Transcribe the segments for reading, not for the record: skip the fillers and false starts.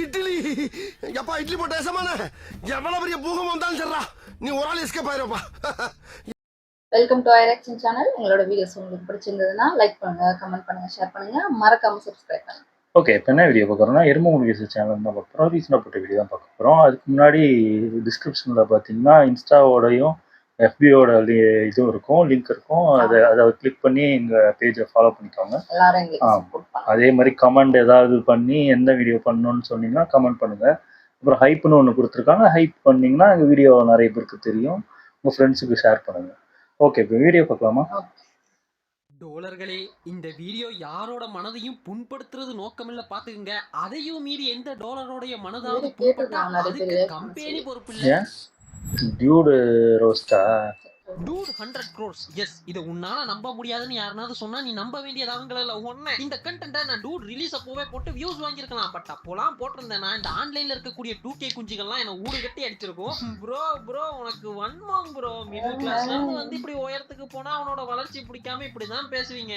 இட்லி எப்பா இட்லி போட்ட ஏசமான எவ்வளவு பெரிய பூகம் வந்தாலும் சரிடா நீ ஒரு ஆள் எஸ்கேப் ஆயிருப்பா. வெல்கம் டு ஐரக்ஷன் சேனல். உங்களோட வீடியோஸ் உங்களுக்கு பிடிச்சிருந்ததுன்னா லைக் பண்ணுங்க, கமெண்ட் பண்ணுங்க, ஷேர் பண்ணுங்க, மறக்காம சப்ஸ்கிரைப் பண்ணுங்க. ஓகே, இப்போ என்ன வீடியோ பார்க்குறோம்னா எருமை முருகேசு சேனல் தான் பார்க்க போகிறோம். ரீசனாக போட்ட வீடியோ தான் பார்க்க போகிறோம். அதுக்கு முன்னாடி டிஸ்கிரிப்ஷனில் பார்த்தீங்கன்னா இன்ஸ்டாவோடையும் எஃபியோட இதுவும் இருக்கும், லிங்க் இருக்கும். அதை கிளிக் பண்ணி எங்கள் பேஜை ஃபாலோ பண்ணிக்கோங்க. அதே மாதிரி கமெண்ட் ஏதாவது பண்ணி எந்த வீடியோ பண்ணணும்னு சொன்னீங்கன்னா கமெண்ட் பண்ணுங்கள். அப்புறம் ஹைப்னு ஒன்று கொடுத்துருக்காங்க, ஹைப் பண்ணிங்கன்னா எங்கள் வீடியோ நிறைய பேருக்கு தெரியும். உங்கள் ஃப்ரெண்ட்ஸுக்கு ஷேர் பண்ணுங்கள். ஓகே, இப்போ வீடியோ பார்க்கலாமா? டோலர்களே, இந்த வீடியோ யாரோட மனதையும் புண்படுத்துறது நோக்கமில்ல பாத்துக்கங்க. அதையும் மீறி எந்த டோலரோடைய மனதாவது புண்பட்டா அதுக்கு கம்பெனி பொறுப்பு இல்ல. டியூட் ரோஸ்டா டூட் 100 crores. எஸ், இதை உன்னால நம்ப முடியாதுன்னு யாருனாவது சொன்னா நீ நம்ப வேண்டியது அவங்கள ஒண்ணு. இந்த கண்டென்ட்டை நான் டூட் ரிலீஸ் அப்போவே போட்டு வியூஸ் வாங்கியிருக்கலாம். பட் அப்போலாம் போட்டிருந்தேன்னா இந்த ஆன்லைன்ல இருக்கக்கூடிய 2K குஞ்சுகள்லாம் என்ன ஊடு கட்டி அடிச்சிருக்கும். ப்ரோ உனக்கு வன்மம் ப்ரோ. மிடில் கிளாஸ்ல இருந்து வந்து இப்படி உயரத்துக்கு போனா அவனோட வளர்ச்சி பிடிக்காம இப்படிதான் பேசுவீங்க.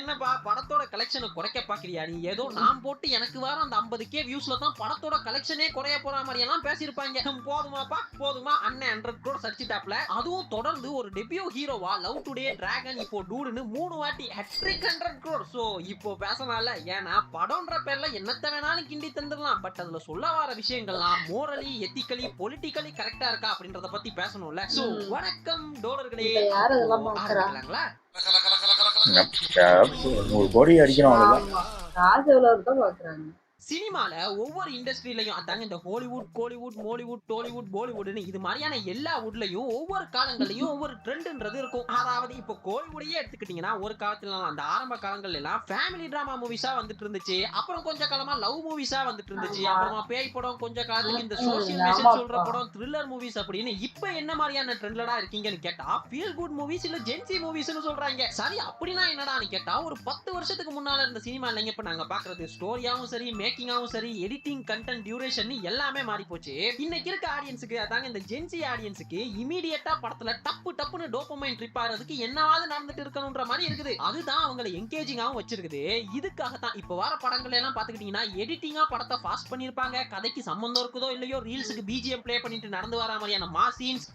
என்னப்பா படத்தோட கலெக்ஷனை குறைக்க பாக்குறியா நீ? ஏதோ நான் போட்டு எனக்கு வர அந்த 50K வியூஸ்ல தான் படத்தோட கலெக்ஷனே குறைய போற மாதிரி எல்லாம் பேசியிருப்பாங்க. போதுமாப்பா போதுமா, அண்ணன் 100 crores அடிச்சிட்டாப்ல. அதுவும் தொடர்ந்து ஒரு டெபியூ ஹீரோவா லவ் டுடே டிராகன் இப்போ டூடுன்னு 3 வாட்டி ஹேட்ரிக் 100 crores. சோ இப்போ பேசனால ஏன்னா படம்ன்ற பேர்ல என்னத்த வேணாலும் கிண்டி தந்துடலாம். பட் அதுல சொல்ல வர விஷயங்கள்லாம் மோரலி, எத்திக்கலி, பொலிட்டிக்கலி கரெக்டா இருக்கா அப்படின்றத பத்தி பேசணும்ல. சோ வணக்கம் டோலர்களே, ஆரம்பிக்கலாங்களா? ஒரு கோடி அடிக்கணும் அவ்வளவுதான். சினிமால ஒவ்வொரு இண்டஸ்ட்ரியிலையும் அதாங்க இந்த ஹாலிவுட், கோலிவுட், மாலிவுட், டாலிவுட், பாலிவுட்னு இது மாதிரியான எல்லா வுட்லயும் ஒவ்வொரு காலங்கள்லயும் ஒவ்வொரு ட்ரெண்ட்ன்றது இருக்கும். அதாவது இப்போ கோலிவுடையே எடுத்துக்கிட்டீங்கன்னா ஒரு காலத்துல அந்த ஆரம்ப காலங்கள்ல எல்லாம் ஃபேமிலி டிராமா மூவிஸா வந்துட்டு இருந்துச்சு. அப்புறம் கொஞ்ச காலமா லவ் மூவிஸா வந்துட்டு இருந்துச்சு. அப்புறமா பேய் படம், கொஞ்ச காலத்துக்கு இந்த சோசியல் மெசேஜ் சொல்ற படம், த்ரில்லர் மூவிஸ் அப்படின்னு. இப்ப என்ன மாதிரியான ட்ரெண்ட்லடா இருக்கீங்கன்னு கேட்டா ஃபீல் குட் மூவிஸ் இல்ல ஜென்சி மூவிஸ்னு சொல்றாங்க. சரி, அப்படின்னா என்னடான்னு கேட்டா ஒரு 10 வருஷத்துக்கு முன்னால இருந்த சினிமா இல்லைங்க இப்ப நாங்க பாக்குறது. ஸ்டோரியாவும் சரி, மேக்கிங்காவும் சரி, எடிட்டிங், கண்டென்ட், டியூரேஷன் எல்லாமே மாறி போச்சு. இன்னைக்கு இருக்க ஆடியன்ஸுக்கு, அதாங்க இந்த ஜென்சி ஆடியன்ஸுக்கு இமிடியேட்டா படத்துல டப்புன்னு டோபமைன் ட்ரிப் ஆகிறதுக்கு என்னவாது நடந்துட்டு இருக்கணும்ன்ற மாதிரி இருக்குது. அதுதான் அவங்களை என்கேஜிங்காவும் வச்சிருக்குது. இதுக்காக தான் இப்ப வர படங்கள் எல்லாம் பாத்துக்கிட்டீங்கன்னா எடிட்டிங்கா படத்தை ஃபாஸ்ட் பண்ணிருப்பாங்க. கதைக்கு சம்பந்தம் இருக்குதோ இல்லையோ ரீல்ஸுக்கு பிஜிஎம் ப்ளே பண்ணிட்டு நடந்து வர மாதிரியான மாஸ் சீன்ஸ்,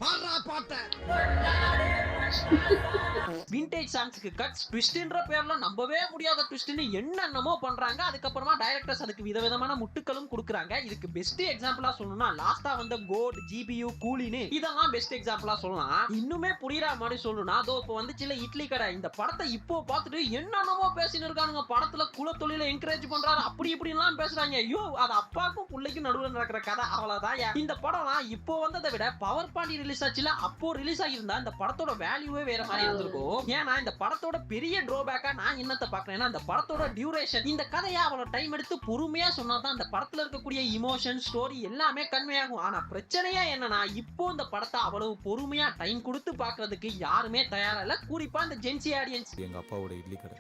விண்டேஜ் சாங்ஸ்க்கு கட்ஸ், ட்விஸ்ட்ன்ற பேர்ல நம்பவே முடியாத ட்விஸ்ட்னு என்னென்னமோ பண்றாங்க. அதுக்கப்புறமா டைரக்டர்ஸ் அதுக்கு விதவிதமான முட்டுக்களும் கொடுக்குறாங்க. இதுக்கு பெஸ்ட் எக்ஸாம்பிளா சொல்லணும்னா லாஸ்டா வந்த கோட், ஜிபியூ, கூலின்னு இதெல்லாம் பெஸ்ட் எக்ஸாம்பிளா சொல்லலாம். இன்னுமே புரியுற மாதிரி சொல்லணும்னா அதோ இப்போ வந்துச்சுல இட்லி கடை, இந்த படத்தை இப்போ பார்த்துட்டு என்னென்னமோ பேசின்னு இருக்கானுங்க. படத்துல குலத்தொழில என்கரேஜ் பண்றாரு, அப்படி இப்படிலாம் பேசுறாங்க. ஐயோ, அது அப்பாக்கும் பிள்ளைக்கும் நடுவில் நடக்கிற கதை, அவ்வளவுதான். இந்த படம்லாம் இப்போ வந்ததை விட பவர் பாண்டி ரிலீஸ் ஆச்சுல, அப்போ ரிலீஸ் ஆகியிருந்தா இந்த படத்தோட வேல்யூவே வேற மாதிரி இருந்திருக்கும். ஏன்னா இந்த படத்தோட பெரிய ட்ராபேக்கா நான் என்னத்தை பாக்குறேன்னா இந்த படத்தோட டியூரேஷன். இந்த கதையை அவ்வளவு டைம் எடுத்து பொறுமையா சொன்னாதான் அந்த படத்துல இருக்கக்கூடிய இமோஷன், ஸ்டோரி எல்லாமே கன்வே ஆகும். ஆனா பிரச்சனையா என்னன்னா இப்போ இந்த படத்தை அவ்வளவு பொறுமையா டைம் கொடுத்து பாக்குறதுக்கு யாருமே தயாரா இல்ல, குறிப்பா இந்த ஜென்சி ஆடியன்ஸ். எங்க அப்பாவோட இட்லி கடை,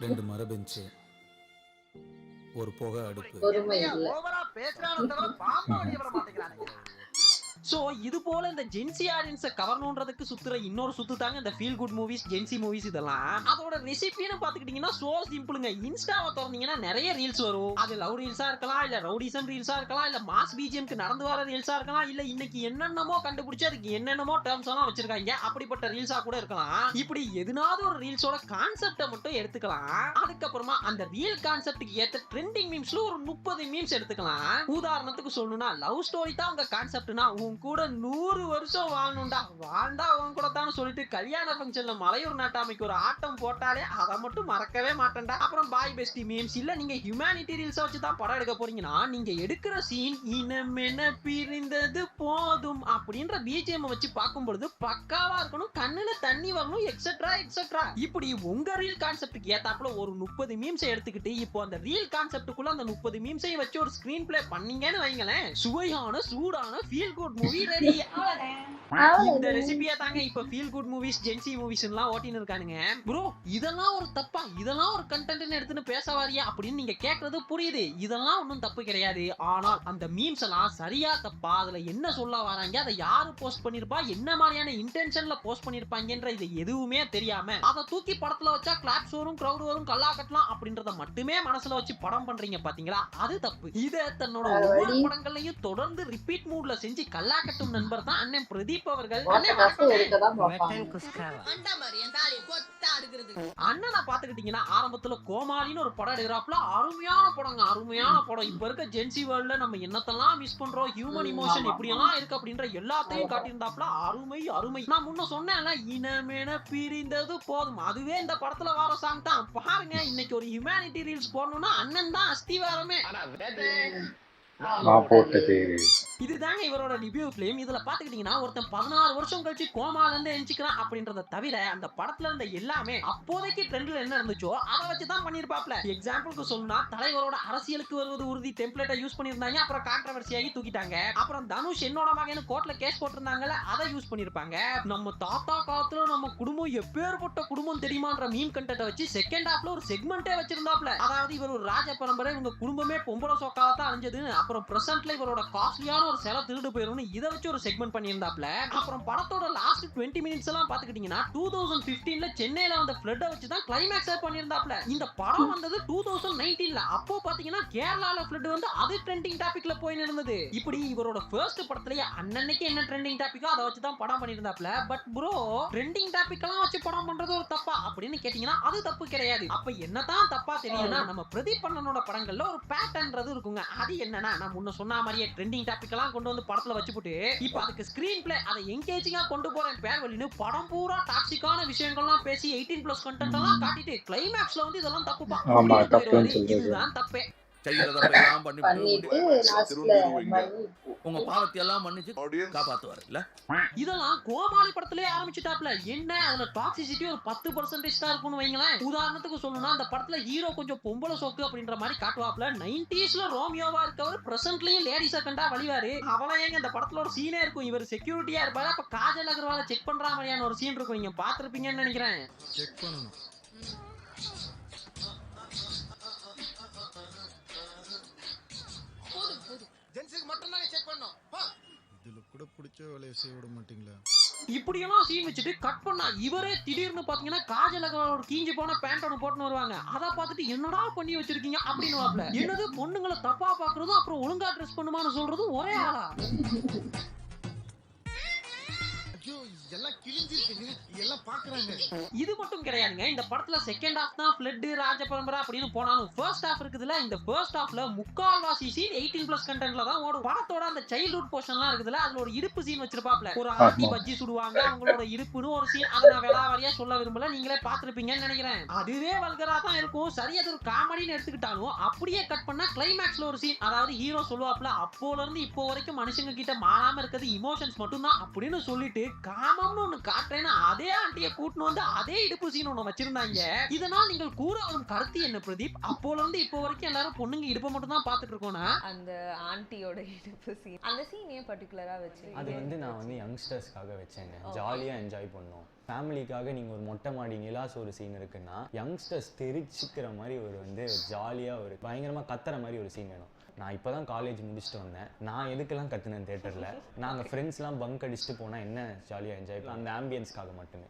2 மர பெஞ்ச், ஒரு புகை அடுப்பு. ஓவரா பேசுறானே தவிர பாம்பு வெளிய வர மாட்டேங்கிறானே. சோ இது போல இந்த ஜென்சி ஆடியன்ஸை கவர்ணுன்றதுக்கு சுத்துற இன்னொரு சுத்து தாங்க இந்த feel good movies, Gen Z movies. இதெல்லாம் அதோட ரெசிபின்னு பாத்துக்கிட்டீங்கன்னா சோ சிம்பிளுங்க. இன்ஸ்டாவை திறந்தீங்கன்னா நிறைய ரீல்ஸ் வரும். அது லவ் ரீல்ஸா இருக்கலாம், இல்ல ரவுடிசம் ரீல்ஸா இருக்கலாம், இல்ல மாஸ் பிஜிஎம்க்கு நடந்து வர ரீல்ஸா இருக்கலாம், இல்ல இன்னைக்கு என்னென்னமோ கண்டுபிடிச்சு அதுக்கு என்னென்னமோ டேர்ம்ஸ் எல்லாம் வச்சிருக்காங்க, அப்படிப்பட்ட ரீல்ஸா கூட இருக்கலாம். இப்படி எதுனாவது ஒரு ரீல்ஸோட கான்செப்டை மட்டும் எடுத்துக்கலாம். அதுக்கப்புறமா அந்த ரீல் கான்செப்டுக்கு ஏத்த ட்ரெண்டிங் மீம்ஸ்ல ஒரு 30 மீம்ஸ் எடுத்துக்கலாம். உதாரணத்துக்கு சொல்லணும்னா லவ் ஸ்டோரி தான் உங்க கான்செப்ட்னா கூட 100 வருஷம் வாழணும்டா, வாழ்ந்தா அவன் கூட தான் சொல்லிட்டு கல்யாண ஃபங்க்ஷன்ல மலையூர் நாட்டாமைக்கு ஒரு ஆட்டம் போட்டாலே அதை மட்டும் மறக்கவே மாட்டேன்டா. அப்புறம் பாய் பெஸ்டி மீம்ஸ். இல்ல நீங்க ஹியூமனிட்டி ரீல்ஸ் வச்சு தான் படம் எடுக்க போறீங்கன்னா நீங்க எடுக்கிற சீன் இனமென பிரிந்தது போதும் அப்படின்ற பிஜிஎம் வச்சு பார்க்கும்பொழுது பக்காவா இருக்கணும், கண்ணுல தண்ணி வரணும், எக்ஸெட்ரா எக்ஸெட்ரா. இப்படி உங்க ரீல் கான்செப்டுக்கு ஏத்தாப்புல ஒரு 30 மீம்ஸ் எடுத்துக்கிட்டு இப்போ அந்த ரீல் கான்செப்டுக்குள்ள அந்த 30 மீம்ஸையும் வச்சு ஒரு ஸ்கிரீன் பிளே பண்ணீங்கன்னு வைங்களேன், சுவையான சூடான ஃபீல் குட் மூவி ரெடி. இந்த அவ்வளவுதான். ரெசிபியா தாங்க இப்ப feel good movies Gen Z movies எல்லாம் ஓட்டின்னு இருக்கானுங்க. ப்ரோ இதெல்லாம் ஒரு தப்பா, இதெல்லாம் ஒரு கண்டென்ட்னு எடுத்துன்னு பேச வாரியா அப்படின்னு நீங்க கேக்குறது புரியுது. இதெல்லாம் ஒன்றும் தப்பு கிடையாது. ஆனால் அந்த மீம்ஸ் எல்லாம் சரியா தப்பா, அதுல என்ன சொல்ல வராங்க, அதை யாரு போஸ்ட் பண்ணிருப்பா, என்ன மாதிரியான இன்டென்ஷன்ல போஸ்ட் பண்ணிருப்பாங்கன்ற இது எதுவுமே தெரியாம அதை தூக்கி படத்துல வச்சா கிளாப்ஸ் வரும், கிரௌட் வரும், கல்லா கட்டலாம் அப்படின்றத மட்டுமே மனசுல வச்சு படம் பண்றீங்க பாத்தீங்களா, அது தப்பு. இத தன்னோட ஒவ்வொரு படங்களையும் தொடர்ந்து ரிப்பீட் மூட்ல செஞ்சு கல்லா கட்டும் நண்பர் தான் அண்ணன் பிரதீப் அவர்கள். அண்ணனை பாத்துக்கிட்டீங்கன்னா ஆரம்பத்துல கோமாளின்னு ஒரு படம் எடுக்கிறாப்ல, அருமையான படங்க, அருமையான படம். இப்ப இருக்க ஜென்சி வேர்ல்ட்ல நம்ம என்னத்தெல்லாம் மிஸ் பண்றோம், ஹியூமன் இமோஷன் எப்படி எல்லாம் இருக்கு அப்படின்ற எல்லாத்தையும் காட்டியிருந்தாப்ல. அருமை அருமை. நான் முன்ன சொன்னேன்ல, இனமென பிரிந்தது போதும், அதுவே இந்த படத்துல வர சாங் தான். பாருங்க, இன்னைக்கு ஒரு ஹியூமனிட்டி ரீல்ஸ் போடணும்னா அண்ணன் தான் அஸ்திவாரமே. நான் போட்டது இதுதாங்க இவரோட டிபியூ ஃபிலிம். இதுல பாத்துக்கிட்டீங்கன்னா ஒருத்தன் 16 வருஷம் கழிச்சு கோமால இருந்து எஞ்சிக்கிறான் அப்படின்றத தவிர அந்த படத்துல இருந்த எல்லாமே அப்போதைக்கு ட்ரெண்ட்ல என்ன இருந்துச்சோ அதை வச்சுதான் பண்ணிருப்பாப்ல. எக்ஸாம்பிளுக்கு சொல்லணும்னா தலைவரோட அரசியலுக்கு வருவது உறுதி டெம்ப்ளேட்டை யூஸ் பண்ணிருந்தாங்க, அப்புறம் கான்ட்ரவர்சி ஆகி தூக்கிட்டாங்க. அப்புறம் தனுஷ் என்னோட மகன் கோர்ட்ல கேஸ் போட்டிருந்தாங்கல்ல, அதை யூஸ் பண்ணிருப்பாங்க. நம்ம தாத்தா காலத்துல நம்ம குடும்பம் எப்பேற்பட்ட குடும்பம் தெரியுமான்ற மீம் கண்டென்ட் வச்சு செகண்ட் ஹாஃப்ல ஒரு செக்மெண்டே வச்சிருந்தாப்ல. அதாவது இவர் ஒரு ராஜ பரம்பரை, இவங்க குடும்பமே பொம்பளை சோக்காலதான் அழிஞ்சது, அப்புறம் பிரசன்ட்ல இவரோட காஸ்ட்லியான ஒரு செல திருடு போயிரும், இதை வச்சு ஒரு செக்மெண்ட் பண்ணியிருந்தாப்ல. அப்புறம் படத்தோட லாஸ்ட் 20 மினிட்ஸ் எல்லாம் பாத்துக்கிட்டீங்கன்னா 2015ல சென்னையில வந்த ஃப்ளட் வச்சு தான் கிளைமேக்ஸ் பண்ணியிருந்தாப்ல. இந்த படம் வந்தது 2019ல. அப்போ பாத்தீங்கன்னா கேரளால ஃப்ளட் வந்து அது ட்ரெண்டிங் டாபிக்ல போய் இருந்தது. இப்படி இவரோட ஃபர்ஸ்ட் படத்திலேயே அன்னன்னைக்கு என்ன ட்ரெண்டிங் டாபிக்கோ அதை வச்சு தான் படம் பண்ணியிருந்தாப்ல. பட் ப்ரோ, ட்ரெண்டிங் டாபிக் எல்லாம் வச்சு படம் பண்றது ஒரு தப்பா அப்படின்னு கேட்டீங்கன்னா அது தப்பு கிடையாது. அப்ப என்னதான் தப்பா தெரியும்னா, நம்ம பிரதீப் அண்ணனோட படங்கள்ல ஒரு பேட்டர்ன்றது இருக்குங்க. அது என்னன்னா, நான் முன்ன சொன்ன மாதிரியே ட்ரெண்டிங் டாபிக் எல்லாம் கொண்டு வந்து படத்துல வச்சுட்டு இப்ப அதுக்கு ஸ்கிரீன் பிளே அதை என்கேஜிங்கா கொண்டு போறேன் பேர் வழின்னு படம் பூரா டாக்ஸிக்கான விஷயங்கள்லாம் பேசி 18+ கண்டென்ட் எல்லாம் காட்டிட்டு கிளைமேக்ஸ்ல வந்து இதெல்லாம் தப்புப்பா, இதுதான் தப்பே. பண்ணிட்டு லாஸ்ட்ல உங்க பாவத்தை எல்லாம் மன்னிச்சு காப்பாத்துவாரு இல்ல. இதெல்லாம் கோமாளி படத்திலே ஆரம்பிச்சுட்டாப்ல. என்ன அதுல டாக்ஸிசிட்டி ஒரு 10% தான் இருக்கும்னு வைங்களேன். உதாரணத்துக்கு சொல்லணும்னா அந்த படத்துல ஹீரோ கொஞ்சம் பொம்பளை சோக்கு அப்படின்ற மாதிரி காட்டுவாப்ல. 90ஸ்ல ரோமியோவா இருக்கவர் பிரசன்ட்லயும் லேடிஸா கண்டா வழிவாரு. அவளை ஏங்க அந்த படத்துல ஒரு சீனே இருக்கும், இவர் செக்யூரிட்டியா இருப்பாரு, அப்ப காஜல் அகர்வால செக் பண்ற மாதிரியான ஒரு சீன் இருக்கும், நீங்க பாத்திருப்பீங்கன்னு நினைக்கிறேன். செக் பண்ணணும். இதுல கூட பிடிச்ச வேலையை செய்ய விட மாட்டீங்களா? இப்படியெல்லாம் சீன் வச்சுட்டு கட் பண்ணா இவரே திடீர்னு பாத்தீங்கன்னா காஜல் அகர்வாலோட கீஞ்சி போன பேண்ட் ஒன்று போட்டுன்னு வருவாங்க. அதை பார்த்துட்டு என்னடா பண்ணி வச்சிருக்கீங்க அப்படின்னு வாப்ல. என்னது பொண்ணுங்களை தப்பா பாக்குறதும் அப்புறம் ஒழுங்கா ட்ரெஸ் பண்ணுமான்னு சொல்றதும் ஒரே ஆளா? இது மட்டும் கிடையாதுங்க. இந்த படத்துல செகண்ட் ஹாஃப் தான் ஃப்ளட் ராஜ பரம்பரை அப்படின்னு போனாலும் ஃபர்ஸ்ட் ஹாஃப் இருக்குதுல, இந்த ஃபர்ஸ்ட் ஹாஃப்ல முக்கால்வாசி சீன் 18+ கண்டென்ட்ல தான் ஓடும். படத்தோட அந்த சைல்ட்ஹுட் போர்ஷன்லாம் இருக்குதுல, அதுல ஒரு இடுப்பு சீன் வச்சிருப்பாப்ல. ஒரு ஆட்டி பஜ்ஜி சுடுவாங்க, அவங்களோட இடுப்புன்னு ஒரு சீன். அதை நான் விளாவாரியா சொல்ல விரும்பல, நீங்களே பாத்துருப்பீங்கன்னு நினைக்கிறேன். அதுவே வல்கரா தான் இருக்கும். சரி, அது ஒரு காமெடின்னு எடுத்துக்கிட்டாலும் அப்படியே கட் பண்ணா கிளைமேக்ஸ்ல ஒரு சீன், அதாவது ஹீரோ சொல்லுவாப்ல, அப்போல இருந்து இப்போ வரைக்கும் மனுஷங்க கிட்ட மாறாம இருக்கிறது இமோஷன்ஸ் மட்டும் தான் அப்படின்னு சொல்லிட்டு காமம்னு ஒண்ணு காட்டுறேன்னு அதே ஆண்டியை கூட்டின்னு வந்து அதே இடுப்பு சீன் ஒண்ணு வச்சிருந்தாங்க. இதனால் நீங்கள் கூற வரும் கருத்து என்ன பிரதீப்? அப்போல இருந்து இப்போ வரைக்கும் எல்லாரும் பொண்ணுங்க இடுப்பை மட்டும் தான் பாத்துட்டு இருக்கோம்னா அந்த ஆண்டியோட இடுப்பு சீன், அந்த சீன் ஏன் பர்டிகுலரா வச்சு? அது வந்து நான் வந்து யங்ஸ்டர்ஸ்க்காக வச்சேங்க. ஜாலியாக என்ஜாய் பண்ணோம். ஃபேமிலிக்காக நீங்கள் ஒரு மொட்டை மாடி நிலாஸ் ஒரு சீன் இருக்குன்னா யங்ஸ்டர்ஸ் தெரிச்சுக்கிற மாதிரி ஒரு வந்து ஜாலியாக ஒரு பயங்கரமாக கத்துற மாதிரி ஒரு சீன் வேணும். நான் இப்போ தான் காலேஜ் முடிச்சுட்டு வந்தேன். நான் எதுக்கெல்லாம் கற்றுனேன் தேட்டரில், நாங்கள் ஃப்ரெண்ட்ஸ்லாம் பங்க் அடிச்சுட்டு போனால் என்ன ஜாலியாக என்ஜாய் பண்ண, அந்த ஆம்பியன்ஸ்க்காக மட்டுமே.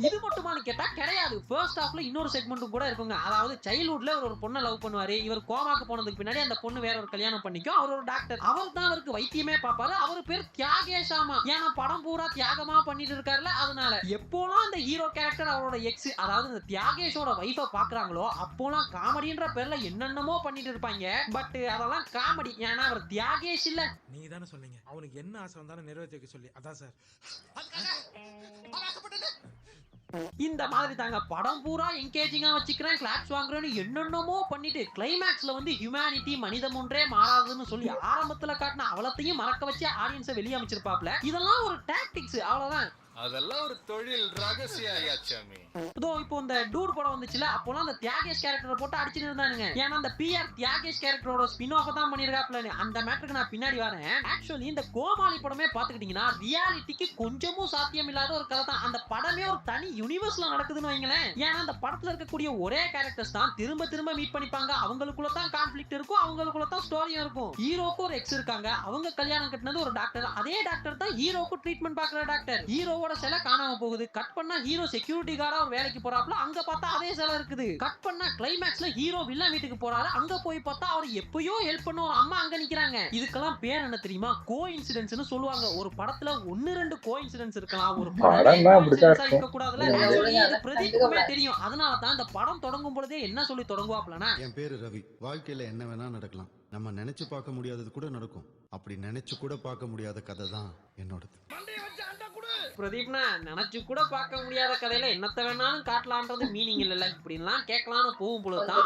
இது மட்டுமானு கேட்டா கிடையாது. ஃபர்ஸ்ட் ஹாஃப்ல இன்னொரு செக்மெண்ட்டும் கூட இருக்குங்க. அதாவது சைல்ட்ஹுட்ல ஒரு பொண்ணை லவ் பண்ணுவாரு. இவர் கோமாக்கு போனதுக்கு பின்னாடி அந்த பொண்ணு வேற ஒரு கல்யாணம் பண்ணிக்கும். அவர் ஒரு டாக்டர், அவர் தான் அவருக்கு வைத்தியமே பாப்பாரு. அவர் பேர் தியாகேஷாமா. ஏன்னா படம் பூரா தியாகமா பண்ணிட்டு இருக்காருல, அதனால எப்போலாம் அந்த ஹீரோ கேரக்டர் அவரோட எக்ஸ், அதாவது இந்த தியாகேஷோட வைஃபை பாக்குறாங்களோ அப்போலாம் காமெடின்ற பேர்ல என்னென்னமோ பண்ணிட்டு இருப்பாங்க. பட் அதெல்லாம் காமெடி, ஏன்னா அவர் தியாகேஷ் இல்ல. நீங்க தானே சொன்னீங்க அவனுக்கு என்ன ஆசை வந்தாலும் நிறைவேற்றிக்க சொல்லி. அதான் சார். இந்த மாதிரி தாங்க படம் பூரா என்கேஜிங்கா வச்சுக்கிறேன், கிளாப்ஸ் வாங்குறேன்னு என்னென்னமோ பண்ணிட்டு கிளைமேக்ஸ்ல வந்து ஹியூமனிட்டி மனிதம் ஒன்றே மாறாதுன்னு சொல்லி ஆரம்பத்துல காட்டின அவலத்தையும் மறக்க வச்சு ஆடியன்ஸை வெளியே அமைச்சிருப்பாப்ல. இதெல்லாம் ஒரு டாக்டிக்ஸ், அவ்வளவுதான். அதெல்லாம் ஒரு தொழில் ரகசியம். இதோ இப்போ இந்த டூட் படம் வந்துச்சுல, அப்போலாம் அந்த தியாகேஷ் கேரக்டரை போட்டு அடிச்சுட்டு இருந்தானுங்க. ஏன்னா அந்த பிஆர் தியாகேஷ் கேரக்டரோட ஸ்பின் ஆஃப் தான் பண்ணிருக்காப்ல. அந்த மேட்டருக்கு நான் பின்னாடி வரேன். ஆக்சுவலி இந்த கோமாளி படமே பாத்துக்கிட்டீங்கன்னா ரியாலிட்டிக்கு கொஞ்சமும் சாத்தியம் இல்லாத ஒரு கதை தான். அந்த படமே ஒரு தனி யூனிவர்ஸ்ல நடக்குதுன்னு வைங்களேன். ஏன்னா அந்த படத்துல இருக்கக்கூடிய ஒரே கேரக்டர்ஸ் தான் திரும்ப திரும்ப மீட் பண்ணிப்பாங்க. அவங்களுக்குள்ள தான் கான்ஃபிளிக்ட் இருக்கும், அவங்களுக்குள்ள தான் ஸ்டோரியும் இருக்கும். ஹீரோக்கு ஒரு எக்ஸ் இருக்காங்க, அவங்க கல்யாணம் கட்டினது ஒரு டாக்டர். அதே டாக்டர் தான் ஹீரோக்கு ட்ரீட்மெண்ட் பாக்குற டாக்டர். ஹீரோவோட சிலை காணாம போகுது. கட் பண்ணா ஹீரோ செக்யூரிட்டி கார்டா ஒரு வேலைக்கு போறாப்ல, அங்க பார்த்தா அதே சிலை இருக்குது. கட் பண்ணா கிளைமேக்ஸ்ல ஹீரோ வில்லன் வீட்டுக்கு போறாரு, அங்க போய் பார்த்தா அவர் எப்பயோ ஹெல்ப் பண்ண ஒரு அம்மா அங்க நிக்கிறாங்க. இதுக்கெல்லாம் பேர் என்ன தெரியுமா? கோ இன்சிடென்ட்ஸ்னு சொல்லுவாங்க. ஒரு படத்துல 1-2 கோ இன்சிடென்ட்ஸ் இருக்கலாம், ஒரு படமே இருக்க கூடாதுல. இது பிரதீப்க்குமே தெரியும். அதனால தான் இந்த படம் தொடங்கும் பொழுதே என்ன சொல்லி தொடங்குவாப்லனா, என் பேரு ரவி, வாழ்க்கையில என்ன வேணா நடக்கலாம், நம்ம நினைச்சு பார்க்க முடியாதது கூட நடக்கும், அப்படி நினைச்சு கூட பார்க்க முடியாத கதை தான் என்னோடது. பிரதீப்னா நினைச்சு கூட பார்க்க முடியாத கதையில என்னத்த வேணாலும் காட்டலான்றது மீனிங் இல்ல. இப்படிலாம் கேட்கலான்னு போகும் பொழுதுதான்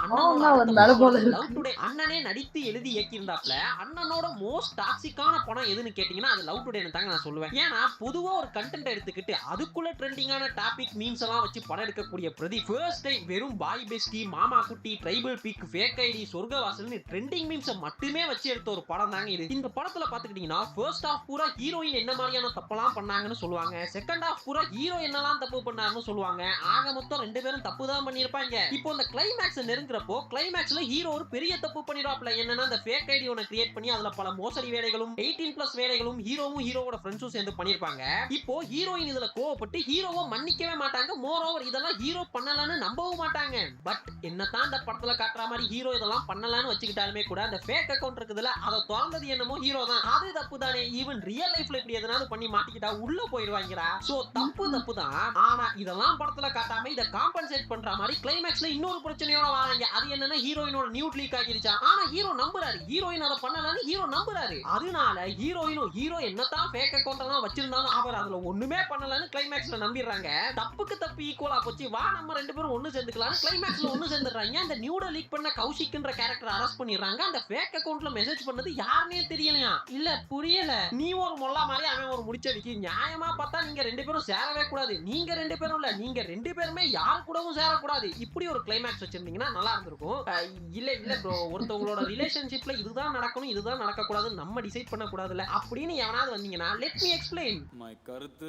அண்ணனே நடித்து எழுதி இயக்கியிருந்தாப்ல. அண்ணனோட மோஸ்ட் டாக்ஸிக்கான படம் எதுன்னு கேட்டீங்கன்னா அது லவ் டுடே தாங்க நான் சொல்லுவேன். ஏன்னா பொதுவா ஒரு கண்டென்ட் எடுத்துக்கிட்டு அதுக்குள்ள ட்ரெண்டிங்கான டாபிக் மீம்ஸ் எல்லாம் வச்சு படம் எடுக்கக்கூடிய பிரதீப் ஃபர்ஸ்ட் டைம் வெறும் பாய் பெஸ்டி, மாமா குட்டி, ட்ரைபல் பிக், ஃபேக் ஐடி, சொர்க்கவாசல்னு ட்ரெண்டிங் மீம்ஸ் மட்டுமே வச்சு எடுத்த ஒரு படம் தாங்க இது. இந்த படத்துல பாத்துக்கிட்டீங்கன்னா ஃபர்ஸ்ட் ஹாஃப் பூரா ஹீரோயின் என்ன மாதிரியான தப்பெல்லாம் பண்ணாங்கன்னு சொல்லுவாங்க. செகண்ட் ஹாஃப் பூரா ஹீரோ என்னலாம் தப்பு பண்ணாருன்னு சொல்லுவாங்க. ஆக மொத்தம் 2 பேரும் தப்பு தான் பண்ணிருப்பாங்க. இப்போ இந்த கிளைமேக்ஸ் நெருங்குறப்போ கிளைமேக்ஸ்ல ஹீரோ ஒரு பெரிய தப்பு பண்ணிடுவாப்ல. என்னன்னா அந்த ஃபேக் ஐடி ஒன்னு கிரியேட் பண்ணி அதுல பல மோசடி வேலைகளும் 18+ வேலைகளும் ஹீரோவும் ஹீரோவோட ஃப்ரெண்ட்ஸும் சேர்ந்து பண்ணிருப்பாங்க. இப்போ ஹீரோயின் இதுல கோவப்பட்டு ஹீரோவை மன்னிக்கவே மாட்டாங்க. மோர் ஓவர் இதெல்லாம் ஹீரோ பண்ணலன்னு நம்பவும் மாட்டாங்க. பட் என்னதான் இந்த படத்துல காட்டுற மாதிரி ஹீரோ இதெல்லாம் பண்ணலன்னு வச்சுக்கிட்டாலுமே கூட அந்த ஃபேக் அக்கவுண்ட் இருக்குதுல, அதை திறந்தது என்னமோ ஹீரோ தான். அது தப்பு தானே. ஈவன் ரியல் லைஃப்ல இப்படி எதனாவது பண்ணி மாட்டிக்கிட்டா உள்ள போயிடுவாங்க. சோ தப்பு தான். ஆனா இதெல்லாம் படத்துல காட்டாம இத காம்பன்சேட் பண்ற மாதிரி கிளைமேக்ஸ்ல இன்னொரு பிரச்சனையோட வராங்க. அது என்னன்னா ஹீரோயினோட நியூட் லீக் ஆகிருச்சா. ஆனா ஹீரோ நம்புறாரு, ஹீரோயின் அதை பண்ணலன்னு ஹீரோ நம்புறாரு. அதனால ஹீரோ என்னதான் ஃபேக் அக்கவுண்ட் எல்லாம் வச்சிருந்தாலும் அவர் அதுல ஒண்ணுமே பண்ணலன்னு கிளைமேக்ஸ்ல நம்பிடுறாங்க. தப்புக்கு தப்பு ஈக்குவலா போச்சு, வா நம்ம 2 பேரும் ஒண்ணு சேர்ந்துக்கலாம் கிளைமேக்ஸ்ல ஒண்ணு சேர்ந்துடுறாங்க. அந்த நியூட லீக் பண்ண கௌஷிக்ன்ற கேரக்டர் அரெஸ்ட் பண்ணிடுறாங்க. அந்த ஃபேக் அக்கவுண்ட்ல மெசேஜ் பண்ணது யாருன்னே தெரியலையா. இல்ல புரியல, நீ ஒரு மொல்லா மாதிரி அவன் ஒரு முடிச்சடிக்கு. நியாயமா பார்த்தா நீங்க 2 பேரும் சேரவே கூடாது. நீங்க 2 பேரும் இல்ல, நீங்க 2 பேருமே யாரு கூடவும் சேரக்கூடாது. இப்படி ஒரு கிளைமேக்ஸ் வச்சிருந்தீங்கன்னா நல்லா இருந்திருக்கும். இல்ல ப்ரோ, ஒருத்தவங்களோட ரிலேஷன்ஷிப்ல இதுதான் நடக்கணும் இதுதான் நடக்க கூடாது நம்ம டிசைட் பண்ண கூடாதுல்ல அப்படின்னு எவனாவது வந்தீங்கன்னா லெட் மீ எக்ஸ்பிளைன் மை கருத்து.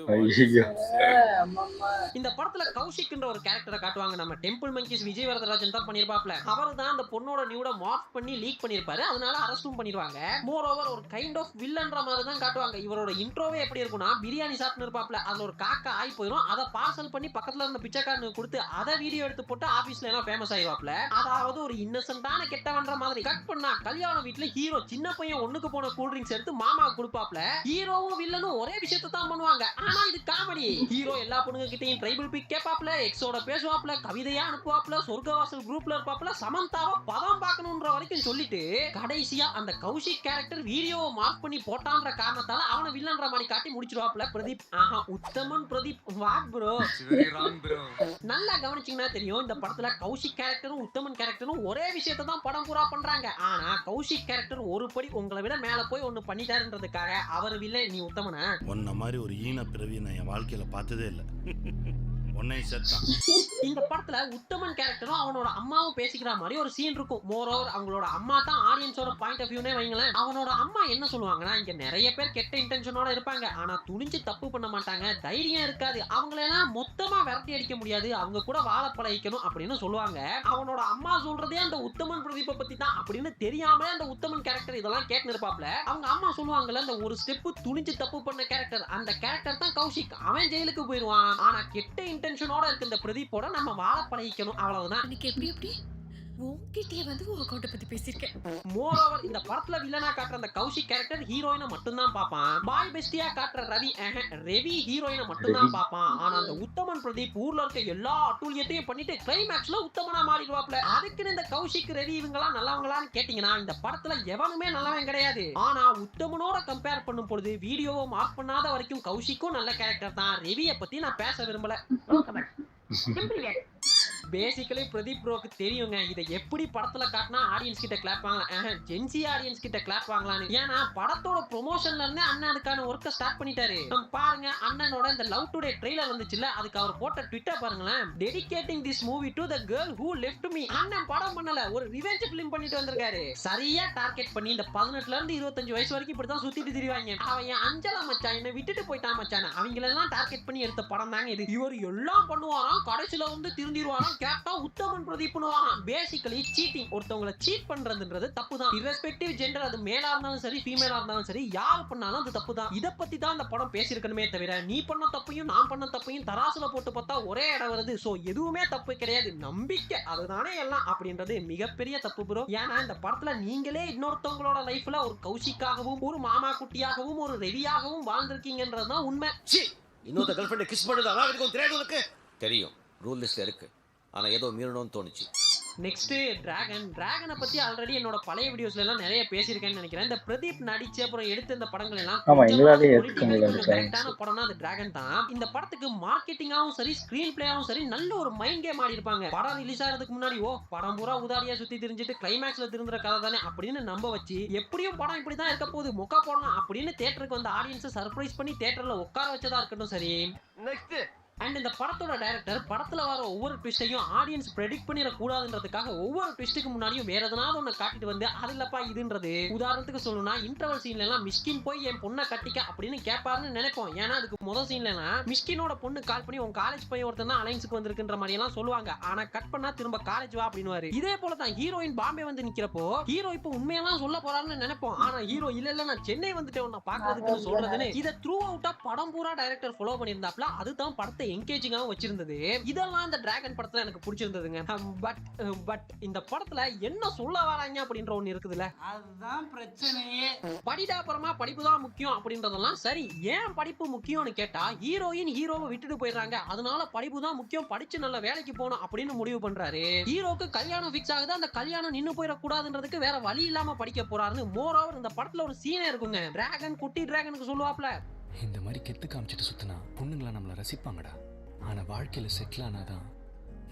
இந்த படத்துல கௌஷிக்ன்ற ஒரு கேரக்டரை காட்டுவாங்க. நம்ம டெம்பிள் மங்கீஸ் விஜய் வரதராஜன் தான் பண்ணிருப்பாப்ல. அவர் தான் அந்த பொண்ணோட நியூட மார்க் பண்ணி லீக் பண்ணிருப்பாரு. அதனால அரெஸ்டும் பண்ணிடுவாங்க. மோர் ஓவர் ஒரு கைண்ட் ஆஃப் வில்லன்ற மாதிரி தான் காட்டுவாங்க. இவரோட இன்ட்ரோவே எப்படி இருக்கும்னா பிரியாணி சாப்பிட்டு இருப்பாப்ல, அதுல ஒரு காக்கா ஆகி போயிடும். அதை பார்சல் பண்ணி பக்கத்துல இருந்த பிச்சைக்காரனுக்கு கொடுத்து அதை வீடியோ எடுத்து போட்டு ஆபீஸ்ல எல்லாம் ஃபேமஸ் ஆயிடுவாப்ல. அதாவது ஒரு இன்னசென்ட்டான கெட்டவன்ற மாதிரி. கட் பண்ணா கல்யாண வீட்டுல ஹீரோ சின்ன பையன் ஒண்ணுக்கு போன கூல் ட்ரிங்க்ஸ் எடுத்து மாமா கொடுப்பாப்ல. ஹீரோவும் வில்லனும் ஒரே விஷயத்தை தான் பண்ணுவாங்க. ஆனா இது காமெடி. ஹீரோ எல்லா பொண்ணுங்க கிட்டையும் ட்ரைபிள் பிக் கேட்பாப்ல, எக்ஸோட பேசுவாப்ல, கவிதையா அனுப்புவாப்ல, சொர்க்கவாசல் குரூப்ல இருப்பாப்ல, சமந்தாவை பதம் பார்க்கணும்ன்ற வரைக்கும் சொல்லிட்டு கடைசியா அந்த கௌஷிக் கேரக்டர் வீடியோவை மார்க் பண்ணி போட்டான்ற காரணத்தால அவனை வில்லன்ற மாதிரி காட்டி முடிச்சிருவாப்ல பிரதீப். ஆஹா உத்தமன் பிரதீப் வாட் ப்ரோ, நல்லா கவனிச்சீங்கன்னா தெரியும் இந்த படத்துல கௌஷிக் கேரக்டரும் உத்தமன் கேரக்டரும் ஒரே விஷயத்தை தான் படம் பூரா பண்றாங்க. ஆனா கௌஷிக் கேரக்டர் ஒரு படி உங்களை விட மேல போய் ஒண்ணு பண்ணிட்டாருன்றதுக்காக அவர் வில்ல நீ உத்தமனா. உன்ன மாதிரி ஒரு ஈன பிறவி நான் என் வாழ்க்கையில பார்த்ததே இல்லை. இந்த படத்துல உத்தமன் கேரக்டரும் அவனோட அம்மாவும் பேசிக்கிற மாதிரி ஒரு சீன் இருக்கும். மோர் ஓவர் அவங்களோட அம்மா தான் ஆடியன்ஸோட பாயிண்ட் ஆஃப் வியூனே வைங்களேன். அவனோட அம்மா என்ன சொல்லுவாங்கன்னா, இங்க நிறைய பேர் கெட்ட இன்டென்ஷனோட இருப்பாங்க, ஆனா துணிஞ்சு தப்பு பண்ண மாட்டாங்க, தைரியம் இருக்காது, அவங்களெல்லாம் மொத்தமா விரட்டி அடிக்க முடியாது, அவங்க கூட வாழ பழகிக்கணும் அப்படின்னு சொல்லுவாங்க. அவனோட அம்மா சொல்றதே அந்த உத்தமன் பிரதீப்பை பத்தி தான் அப்படின்னு தெரியாம அந்த உத்தமன் கேரக்டர் இதெல்லாம் கேட்டு இருப்பாப்ல. அவங்க அம்மா சொல்லுவாங்கல்ல, அந்த ஒரு ஸ்டெப் துணிஞ்சு தப்பு பண்ண கேரக்டர், அந்த கேரக்டர் தான் கௌஷிக். அவன் ஜெயிலுக்கு போயிடுவான். ஆனா கெட்ட இன்டென்ஷனோட இருக்க இந்த பிரதீப்போட நம்ம வாழ பழகிக்கணும், அவ்வளவுதான். எப்படி உன்கிட்டயே வந்து உன் அக்கவுண்ட் பத்தி பேசிருக்கேன். மோர் ஓவர் இந்த படத்துல வில்லனா காட்டுற அந்த கௌஷிக் கேரக்டர் ஹீரோயினை மட்டும் தான் பாப்பான். பாய் பெஸ்டியா காட்டுற ரவி ஹீரோயினை மட்டும் தான் பாப்பான். ஆனா அந்த உத்தமன் பிரதீப் ஊர்ல இருக்க எல்லா அட்டூழியத்தையும் பண்ணிட்டு கிளைமேக்ஸ்ல உத்தமனா மாறிடுவாப்ல. அதுக்குன்னு இந்த கௌஷிக் ரவி இவங்களா நல்லவங்களான்னு கேட்டீங்கன்னா இந்த படத்துல எவனுமே நல்லவன் கிடையாது. ஆனா உத்தமனோட கம்பேர் பண்ணும் பொழுது வீடியோவை மார்க் பண்ணாத வரைக்கும் கௌஷிக்கும் நல்ல கேரக்டர் தான். ரவியை பத்தி நான் பேச விரும்பல. பேசிக்கலி பிரதீப் ப்ரோக்கு தெரியுங்க இதை எப்படி படத்துல காட்டினா ஆடியன்ஸ் கிட்ட கிளாப் வாங்கலாம், ஜென்சி ஆடியன்ஸ் கிட்ட கிளாப் வாங்கலாம்னு. ஏன்னா படத்தோட ப்ரொமோஷன்ல இருந்து அண்ணன் அதுக்கான ஒர்க்கை ஸ்டார்ட் பண்ணிட்டாரு. பாருங்க அண்ணனோட இந்த லவ் டுடே ட்ரெய்லர் வந்துச்சுல, அதுக்கு அவர் போட்ட ட்விட்டர் பாருங்களேன். Dedicating this movie to the girl who left me. அண்ணன் படம் பண்ணல, ஒரு ரிவெஞ்ச் ஃபிலிம் பண்ணிட்டு வந்திருக்காரு. சரியா டார்கெட் பண்ணி இந்த 18ல இருந்து 25 வயசு வரைக்கும் இப்படி தான் சுத்திட்டு திரிவாங்க. அவன் அஞ்சலா மச்சான் என்ன விட்டுட்டு போயிட்டான் மச்சான், அவங்களெல்லாம் டார்கெட் பண்ணி எடுத்த படம் தாங்க இது. இவர் எல்லாம் பண்ணுவாராம், கடைசியில வந்து திருந்திடுவாராம், கேப்டா உத்தமன் பிரதீப் பண்ணுவாராம். Basically cheating. ஒருத்தவங்களை சீட் பண்றதுன்றது தப்பு தான். இரஸ்பெக்டிவ் ஜெண்டர், அது மேலா இருந்தாலும் சரி ஃபீமேலா இருந்தாலும் சரி, யார் பண்ணாலும் அது தப்பு தான். இத பத்தி தான் அந்த படம் பேசியிருக்கணுமே தவிர நீ பண்ண தப்பையும் நான் பண்ண தப்பையும் தராசுல போட்டு பார்த்தா ஒரே இடம் வருது. சோ எதுவுமே தப்பு கிடையாது, நம்பிக்கை அதுதானே எல்லாம் அப்படின்றது மிகப்பெரிய தப்பு ப்ரோ. ஏன்னா இந்த படத்துல நீங்களே இன்னொருத்தவங்களோட லைஃப்ல ஒரு கௌஷிக்காகவும் ஒரு மாமா குட்டியாகவும் ஒரு ரெவியாகவும் வாழ்ந்திருக்கீங்கன்றதுதான் உண்மை. இன்னொரு கேர்ள் ஃப்ரெண்ட் கிஸ் பண்ணது அதான் இருக்கும் தெரியாது உனக்கு? தெரியும், ரூல் லிஸ்ட்ல இருக்கு. ஆனா ஏதோ மீறணும்னு தோணுச்சு. நெக்ஸ்ட் டிராகனை பத்தி ஆல்ரெடி என்னோட பழைய வீடியோஸ்ல எல்லாம் நிறைய பேசியிருக்கேன்னு நினைக்கிறேன். இந்த பிரதீப் நடிச்சு அப்புறம் எடுத்த இந்த படங்கள் எல்லாம் கரெக்டான படம்னா அது டிராகன் தான். இந்த படத்துக்கு மார்க்கெட்டிங்காவும் சரி ஸ்கிரீன் பிளேயாவும் சரி நல்ல ஒரு மைண்ட் கேம் ஆடி இருப்பாங்க. படம் ரிலீஸ் ஆகிறதுக்கு முன்னாடி படம் பூரா உதாரியா சுத்தி தெரிஞ்சுட்டு கிளைமேக்ஸ்ல திருந்துற கதை தானே அப்படின்னு நம்ப வச்சு எப்படியும் படம் இப்படிதான் இருக்க போகுது மொக்கா போடலாம் அப்படின்னு தியேட்டருக்கு வந்து ஆடியன்ஸை சர்ப்ரைஸ் பண்ணி தியேட்டர்ல உட்கார வச்சதா இருக்கட்டும் சரி. நெக்ஸ்ட் அண்ட் இந்த படத்தோட டைரக்டர் படத்துல வர ஒவ்வொரு ட்விஸ்டையும் ஆடியன்ஸ் ப்ரெடிக்ட் பண்ணிட கூடாதுன்றதுக்காக ஒவ்வொரு ட்விஸ்ட்டுக்கு முன்னாடியும் வேற எதனாவது ஒண்ணு காட்டிட்டு வந்து அது இல்லப்பா இதுன்றது. உதாரணத்துக்கு சொல்லணும்னா இன்டர்வல் சீன்ல எல்லாம் மிஸ்கின் போய் என் பொண்ணை கட்டிக்க அப்படின்னு கேட்பாருன்னு நினைப்போம். ஏன்னா அதுக்கு முதல் சீன்ல எல்லாம் மிஸ்கினோட பொண்ணு கால் பண்ணி உன் காலேஜ் பையன் ஒருத்தர் தான் அலைன்ஸுக்கு வந்திருக்குன்ற மாதிரி எல்லாம் சொல்லுவாங்க. ஆனா கட் பண்ணா திரும்ப காலேஜ் வா அப்படின்னு. இதே போல தான் ஹீரோயின் பாம்பே வந்து நிக்கிறப்போ ஹீரோ இப்போ உண்மையெல்லாம் சொல்ல போறாருன்னு நினைப்போம். ஆனா ஹீரோ இல்ல நான் சென்னை வந்துட்டேன் உன்னை பாக்குறதுக்கு சொல்றதுன்னு இதை த்ரூ அவுட்டா படம் பூரா டைரக்டர் ஃபாலோ பண்ணியிருந்தாப்ல. அதுதான் படத்தை என்கேஜிங்காவும் வச்சிருந்தது. இதெல்லாம் இந்த டிராகன் படத்துல எனக்கு பிடிச்சிருந்ததுங்க. பட் இந்த படத்துல என்ன சொல்ல வராங்க அப்படின்ற ஒண்ணு இருக்குதுல்ல, அதுதான் பிரச்சனையே. படிடாபரமா படிப்பு தான் முக்கியம் அப்படின்றதெல்லாம் சரி. ஏன் படிப்பு முக்கியம்னு கேட்டா ஹீரோயின் ஹீரோவை விட்டுட்டு போயிடுறாங்க, அதனால படிப்பு தான் முக்கியம், படிச்சு நல்ல வேலைக்கு போகணும் அப்படின்னு முடிவு பண்றாரு. ஹீரோக்கு கல்யாணம் ஃபிக்ஸ் ஆகுது, அந்த கல்யாணம் நின்னு போயிடக்கூடாதுன்றதுக்கு வேற வழி இல்லாம படிக்க போறாருன்னு. மோர் ஓவர் இந்த படத்துல ஒரு சீனே இருக்குங்க. டிராகன் குட்டி டிராகனுக்கு சொல்லுவாப்ல, இந்த மாதிரி கெத்து காமிச்சிட்டு சுத்தினா பொண்ணுங்களா நம்மளை ரசிப்பாங்கடா, ஆனா வாழ்க்கையில செட்டில் ஆனாதான்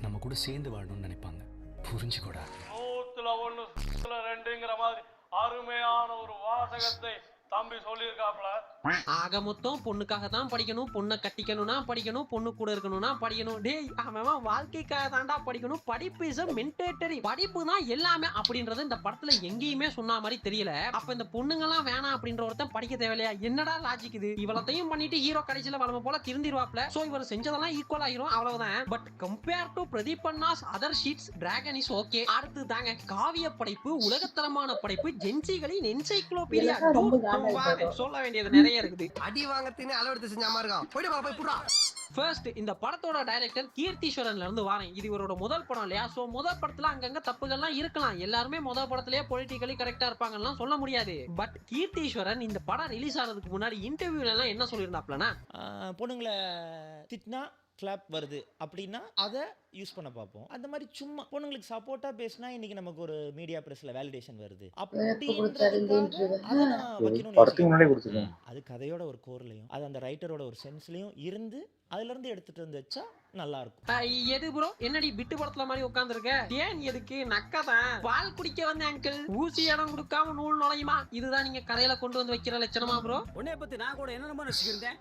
நம்ம கூட சேர்ந்து வாழணும்னு நினைப்பாங்க. புரிஞ்சுக்கூடா. 100 மாதிரி அருமையான ஒரு வாசகத்தை தம்பி சொல்லியிருக்காப்ல. ஆக மொத்தம் பொண்ணுக்காக தான் படிக்கணும், பொண்ணை கட்டிக்கணும்னா படிக்கணும், பொண்ணு கூட இருக்கணும்னா படிக்கணும். டேய் அவன் வாழ்க்கைக்காக தாண்டா படிக்கணும். படிப்பு இஸ் மென்டேட்டரி, படிப்பு தான் எல்லாமே அப்படின்றது இந்த படத்துல எங்கேயுமே சொன்ன மாதிரி தெரியல. அப்ப இந்த பொண்ணுங்கெல்லாம் வேணாம் அப்படின்ற ஒருத்தன் படிக்க தேவையில்லையா? என்னடா லாஜிக் இது? இவ்வளத்தையும் பண்ணிட்டு ஹீரோ கடைசியில வளம போல திருந்திருவாப்ல. சோ இவர் செஞ்சதெல்லாம் ஈக்குவல் ஆயிரும், அவ்வளவுதான். பட் கம்பேர் டு பிரதீப் அண்ணாஸ் other shits Dragon is okay. அடுத்து தாங்க காவிய படைப்பு, உலகத்தரமான படைப்பு, ஜென்சிகளின் என்சைக்ளோபீடியா. சொல்ல வேண்டியது நிறைய இருக்குது. அடி வாங்கத்தினே அளவெடுத்து செஞ்சாம இருக்கான். போய் புறா. ஃபர்ஸ்ட் இந்த படத்தோட டைரக்டர் கீர்த்தீஸ்வரன்ல இருந்து வாரேன். இது இவரோட முதல் படம் இல்லையா? சோ முதல் படத்துல அங்கங்க தப்புகள்லாம் இருக்கலாம். எல்லாருமே முதல் படத்திலேயே பொலிட்டிக்கலி கரெக்டா இருப்பாங்கலாம் சொல்ல முடியாது. பட் கீர்த்தீஸ்வரன் இந்த படம் ரிலீஸ் ஆகிறதுக்கு முன்னாடி இன்டர்வியூல எல்லாம் என்ன சொல்லியிருந்தாப்லனா, பொண்ணுங்களை திட்டினா கிளாப் வருது அப்படின்னா அதை யூஸ் பண்ண பார்ப்போம். அந்த மாதிரி சும்மா பொண்ணுங்களுக்கு சப்போர்ட்டா பேசினா இன்னைக்கு நமக்கு ஒரு மீடியா பிரஸ்ல வேலிடேஷன் வருது. அது கதையோட ஒரு கோர்லையும் அது அந்த ரைட்டரோட ஒரு சென்ஸ்லயும் இருந்து அதுல இருந்து எடுத்துட்டு வந்து வச்சா நல்லா இருக்கும். எது ப்ரோ என்னடி பிட்டு படத்துல மாதிரி உட்கார்ந்துருக்க? ஏன் எதுக்கு நக்கதான்? பால் குடிக்க வந்த அங்கிள் ஊசி இடம் கொடுக்காம நூல் நுழையுமா? இதுதான் நீங்க கதையில கொண்டு வந்து வைக்கிற லட்சணமா ப்ரோ? உன்னைய பத்தி நான் கூட என்ன நினைச்சிருந்தேன்.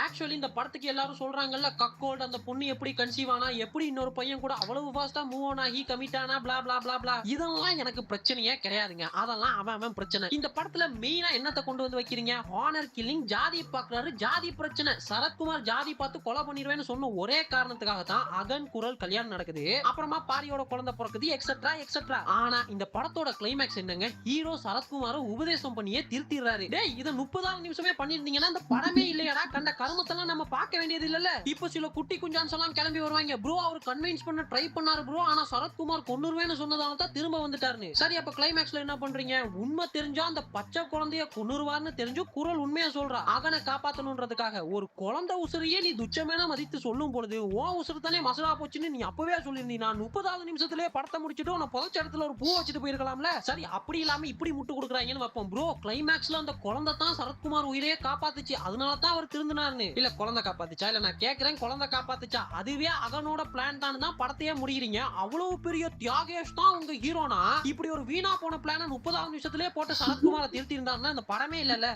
ஆக்சுவலி இந்த படத்துக்கு எல்லாரும் சொல்றாங்கல்ல கக்கோல்ட் அந்த பொண்ணு எப்படி கன்சீவ் ஆனா, எப்படி இன்னொரு பையன் கூட அவ்வளவு ஃபாஸ்டா மூவ் ஆன் ஆகி கமிட் ஆனா blah blah blah blah. இதெல்லாம் எனக்கு பிரச்சனையே கிடையாதுங்க. அதெல்லாம் அவன் பிரச்சனை. இந்த படத்துல மெயினா என்னத்தை கொண்டு வந்து வைக்கிறீங்க? ஹானர் கில்லிங், ஜாதி பாக்குறாரு, ஜாதி பிரச்சனை. சரத்குமார் ஜாதி பார்த்து கொலை பண்ணிடுவேன்னு சொன்ன ஒரே காரணத்துக்காக தான் அகன் குரல் கல்யாணம் நடக்குது, அப்புறமா பாரியோட குழந்தை பிறக்குது, எக்ஸெட்ரா எக்ஸெட்ரா. ஆனா இந்த படத்தோட கிளைமேக்ஸ் என்னங்க? ஹீரோ சரத்குமார உபதேசம் பண்ணியே திருத்திடுறாரு. டேய் இத 30 நிமிஷமே பண்ணிருந்தீங்கன்னா இந்த படமே இல்லையடா. கண்ட கருமத்தெல்லாம் நம்ம பார்க்க வேண்டியது இல்லல்ல. இப்போ சில குட்டி குஞ்சான்ஸ் எல்லாம் கிளம்பி வருவாங்க. ப்ரோ அவர் கன்வின்ஸ் பண்ண ட்ரை பண்ணாரு ப்ரோ, ஆனா சரத்குமார் கொன்னுருவேன்னு சொன்னதால தான் திரும்ப வந்துட்டாருன்னு. சரி அப்ப கிளைமேக்ஸ்ல என்ன பண்றீங்க? உண்மை தெரிஞ்சா அந்த பச்சை குழந்தைய கொன்னுருவார்னு தெரிஞ்சு குரல் உண்மையா சொல்றா. அகனை காப்பாத்தணும்ன்றதுக்காக ஒரு குழந்தை உசுரையே நீ துச்சமேன மதித்து சொல்லும் பொழுது உன் உசுறு தானே மசலா போச்சுன்னு நீ அப்பவே சொல்லிருந்தீ. நான் 30 நிமிஷத்திலேயே படத்தை முடிச்சுட்டு உன புதைச்ச இடத்துல ஒரு பூ வச்சுட்டு போயிருக்கலாம்ல. சரி அப்படி இல்லாம இப்படி முட்டு கொடுக்குறாங்கன்னு வைப்போம். ப்ரோ கிளைமேக்ஸ்ல அந்த குழந்தை தான் சரத்குமார் உயிரே காப்பாத்துச்சு, அதனால தான் அவர் திருந்து திருந்தினாருன்னு. இல்ல குழந்தை காப்பாத்துச்சா, இல்ல நான் கேக்குறேன் குழந்தை காப்பாத்துச்சா, அதுவே அகனோட பிளான் தான் படத்தையே முடிக்கிறீங்க. அவ்வளவு பெரிய தியாகேஷ் தான் உங்க ஹீரோனா, இப்படி ஒரு வீணா போன பிளான 30வது நிமிஷத்திலேயே போட்டு சரத்குமாரை திருத்தி இருந்தாருன்னா இந்த படமே இல்லல்ல.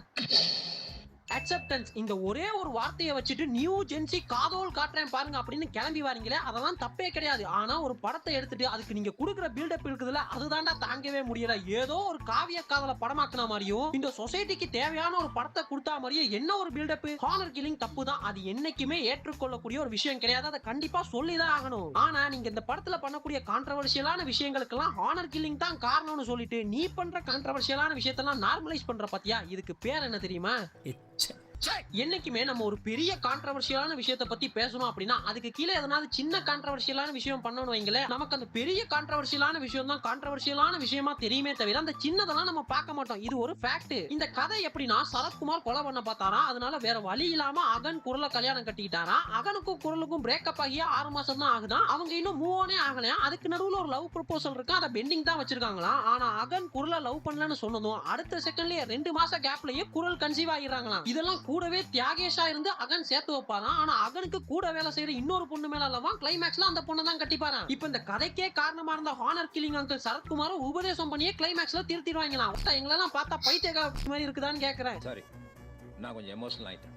அக்செப்டன்ஸ் இந்த ஒரே ஒரு வார்த்தையை வச்சுட்டு நியூ ஜென்சி காதோல் காட்டுறேன் பாருங்க அப்படின்னு கிளம்பி வாரீங்களே, அதெல்லாம் தப்பே கிடையாது. ஆனா ஒரு படத்தை எடுத்துட்டு அதுக்கு நீங்க கொடுக்குற பில்டப் இருக்குதுல, அதுதான்டா தாங்கவே முடியல. ஏதோ ஒரு காவிய காதல படமாக்குன மாதிரியும் இந்த சொசைட்டிக்கு தேவையான ஒரு படத்தை கொடுத்தா மாதிரியும் என்ன ஒரு பில்டப். ஹானர் கில்லிங் தப்பு தான், அது என்னைக்குமே ஏற்றுக்கொள்ளக்கூடிய ஒரு விஷயம் கிடையாது, அதை கண்டிப்பா சொல்லிதான் ஆகணும். ஆனா நீங்க இந்த படத்துல பண்ணக்கூடிய கான்ட்ரவர்ஷியலான விஷயங்களுக்கெல்லாம் ஹானர் கில்லிங் தான் காரணம்னு சொல்லிட்டு நீ பண்ற கான்ட்ரவர்ஷியலான விஷயத்தெல்லாம் நார்மலைஸ் பண்ற பாத்தியா, இதுக்கு பேர் என்ன தெரியுமா? என்னைக்குமே நம்ம ஒரு பெரிய கான்ட்ரவர்ஷியலான விஷயத்தை பத்தி பேசணும் அப்படின்னா அதுக்கு கீழே எதனாவது சின்ன கான்ட்ரவர்ஷியலான விஷயம் பண்ணணும் வைங்களேன், நமக்கு அந்த பெரிய கான்ட்ரவர்ஷியலான விஷயம் தான் கான்ட்ரவர்ஷியலான விஷயமா தெரியுமே தவிர அந்த சின்னதெல்லாம் நம்ம பார்க்க மாட்டோம். இது ஒரு ஃபேக்ட். இந்த கதை எப்படின்னா, சரத்குமார் கொலை பண்ண பார்த்தாரா, அதனால வேற வழி இல்லாம அகன் குரலை கல்யாணம் கட்டிக்கிட்டாரா. அகனுக்கும் குரலுக்கும் பிரேக்கப் ஆகி 6 மாசம் தான் ஆகுதான், அவங்க இன்னும் மூவ் ஆனே ஆகலையா. அதுக்கு நடுவுல ஒரு லவ் ப்ரொபோசல் இருக்கு, அதை பெண்டிங் தான் வச்சிருக்காங்களா. ஆனா அகன் குரலை லவ் பண்ணலன்னு சொன்னதும் அடுத்த செகண்ட்லயே 2 மாச கேப்லயே குரல் கன்சீவ் ஆகிடுறாங்களாம். இதெல்லாம் கூடவே தியாகேஷா இருந்து அகன் சேர்த்து வைப்பாராம். ஆனா அகனுக்கு கூட வேலை செய்யற இன்னொரு பொண்ணு மேல அல்லவா கிளைமேக்ஸ்ல அந்த பொண்ணை தான் கட்டிப்பாராம். இப்ப இந்த கதைக்கே காரணமா இருந்த ஹானர் கில்லிங் அங்கிள் சரத்குமார் உபதேசம் பண்ணியே கிளைமேக்ஸ்ல திருத்திடுவாங்களாம். எங்களெல்லாம் பார்த்தா பைத்தியக்கார மாதிரி இருக்குதான்னு கேக்குறேன். சாரி, நான் கொஞ்சம் எமோஷனல் ஆயிட்டேன்.